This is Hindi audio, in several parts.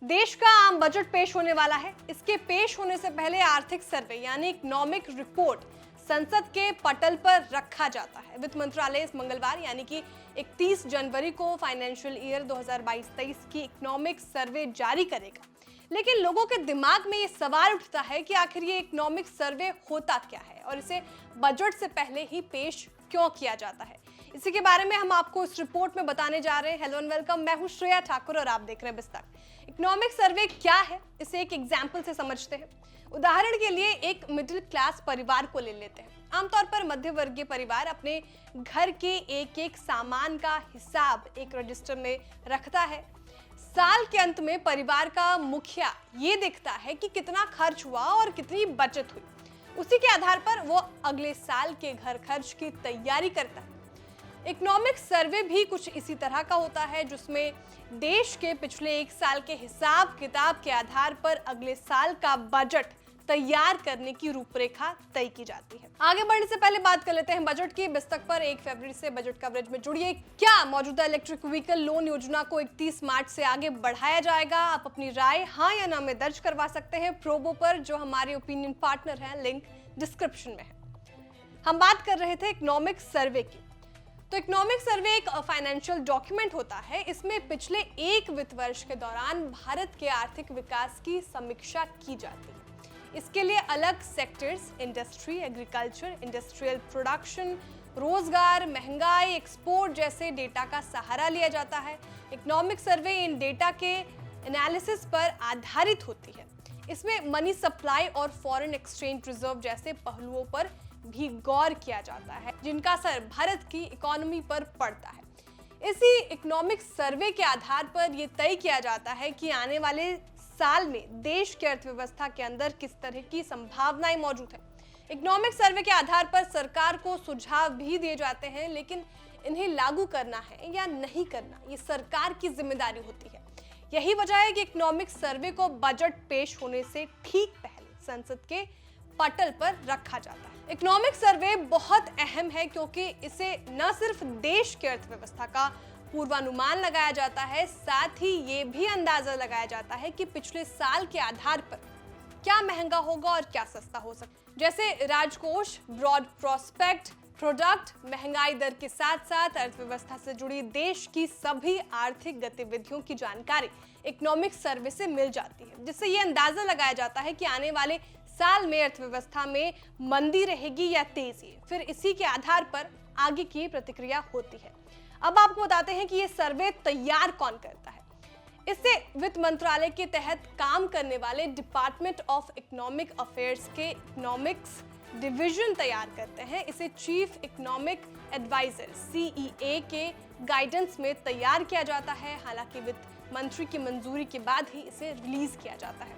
देश का आम बजट पेश होने वाला है। इसके पेश होने से पहले आर्थिक सर्वे यानी इकोनॉमिक रिपोर्ट संसद के पटल पर रखा जाता है। वित्त मंत्रालय इस मंगलवार यानी कि 31 जनवरी को फाइनेंशियल ईयर 2022-23 की इकोनॉमिक सर्वे जारी करेगा। लेकिन लोगों के दिमाग में ये सवाल उठता है कि आखिर ये इकोनॉमिक सर्वे होता क्या है और इसे बजट से पहले ही पेश क्यों किया जाता है। इसी के बारे में हम आपको इस रिपोर्ट में बताने जा रहे हैं। हेलो एंड वेलकम, मैं हूं श्रेया ठाकुर और आप देख रहे हैं बिस्तक। इकोनॉमिक सर्वे क्या है, इसे एक एग्जाम्पल से समझते हैं। उदाहरण के लिए एक मिडिल क्लास परिवार को ले लेते हैं। आमतौर पर मध्य वर्गीय परिवार अपने घर के एक एक सामान का हिसाब एक रजिस्टर में रखता है। साल के अंत में परिवार का मुखिया ये देखता है कि कितना खर्च हुआ और कितनी बचत हुई। उसी के आधार पर वो अगले साल के घर खर्च की तैयारी करता है। इकोनॉमिक सर्वे भी कुछ इसी तरह का होता है, जिसमें देश के पिछले एक साल के हिसाब किताब के आधार पर अगले साल का बजट तैयार करने की रूपरेखा तय की जाती है। आगे बढ़ने से पहले बात कर लेते हैं बजट की। बिस्तक पर 1 फरवरी से बजट कवरेज में जुड़िए। क्या मौजूदा इलेक्ट्रिक व्हीकल लोन योजना को 31 मार्च से आगे बढ़ाया जाएगा? आप अपनी राय हाँ या ना में दर्ज करवा सकते हैं प्रोबो पर, जो हमारे ओपिनियन पार्टनर हैं। लिंक डिस्क्रिप्शन में है। हम बात कर रहे थे इकोनॉमिक सर्वे की। तो इकोनॉमिक सर्वे एक फाइनेंशियल डॉक्यूमेंट होता है। इसमें पिछले एक वित्त वर्ष के दौरान भारत के आर्थिक विकास की समीक्षा की जाती है। इसके लिए अलग sectors, industry, agriculture, industrial production, रोजगार, महंगाई, एक्सपोर्ट जैसे डेटा का सहारा लिया जाता है। इकोनॉमिक सर्वे इन डेटा के एनालिसिस पर आधारित होती है। इसमें मनी सप्लाई और फॉरेन एक्सचेंज रिजर्व जैसे पहलुओं पर भी गौर किया जाता है, जिनका असर भारत की इकोनॉमी पर पड़ता है। इसी इकोनॉमिक सर्वे के आधार पर यह तय किया जाता है कि आने वाले साल में देश की अर्थव्यवस्था के अंदर किस तरह की संभावनाएं मौजूद है। इकोनॉमिक सर्वे के आधार पर सरकार को सुझाव भी दिए जाते हैं, लेकिन इन्हें लागू करना है या नहीं करना, ये सरकार की जिम्मेदारी होती है। यही वजह है कि इकोनॉमिक सर्वे को बजट पेश होने से ठीक पहले संसद के पटल पर रखा जाता है। इकोनॉमिक सर्वे बहुत अहम है क्योंकि इसे न सिर्फ देश की अर्थव्यवस्था का पूर्वानुमान लगाया जाता है, साथ ही ये भी अंदाजा लगाया जाता है कि पिछले साल के आधार पर क्या महंगा होगा और क्या सस्ता हो सकता है। जैसे राजकोष, ब्रॉड प्रोस्पेक्ट, प्रोडक्ट, महंगाई दर के साथ साथ अर्थव्यवस्था से जुड़ी देश की सभी आर्थिक गतिविधियों की जानकारी इकोनॉमिक सर्वे से मिल जाती है, जिससे ये अंदाजा लगाया जाता है कि आने वाले साल में अर्थव्यवस्था में मंदी रहेगी या तेजी। फिर इसी के आधार पर आगे की प्रतिक्रिया होती है। अब आपको बताते हैं कि ये सर्वे तैयार कौन करता है। इससे वित्त मंत्रालय के तहत काम करने वाले डिपार्टमेंट ऑफ इकोनॉमिक अफेयर्स के इकोनॉमिक्स डिवीजन तैयार करते हैं। इसे चीफ इकोनॉमिक एडवाइजर CEA के गाइडेंस में तैयार किया जाता है। हालांकि वित्त मंत्री की मंजूरी के बाद ही इसे रिलीज किया जाता है।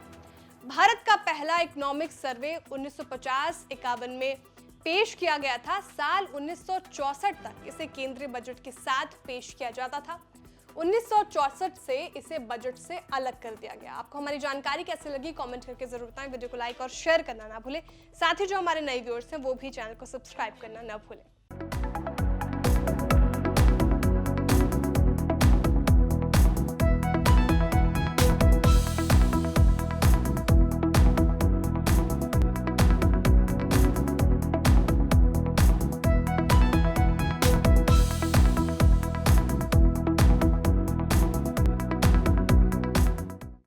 भारत का पहला इकोनॉमिक सर्वे 1950-51 में पेश किया गया था। साल 1964 तक इसे केंद्रीय बजट के साथ पेश किया जाता था। 1964 से इसे बजट से अलग कर दिया गया। आपको हमारी जानकारी कैसे लगी कमेंट करके जरूर बताएं। वीडियो को लाइक और शेयर करना ना भूलें। साथ ही जो हमारे नए व्यूअर्स हैं वो भी चैनल को सब्सक्राइब करना ना भूलें।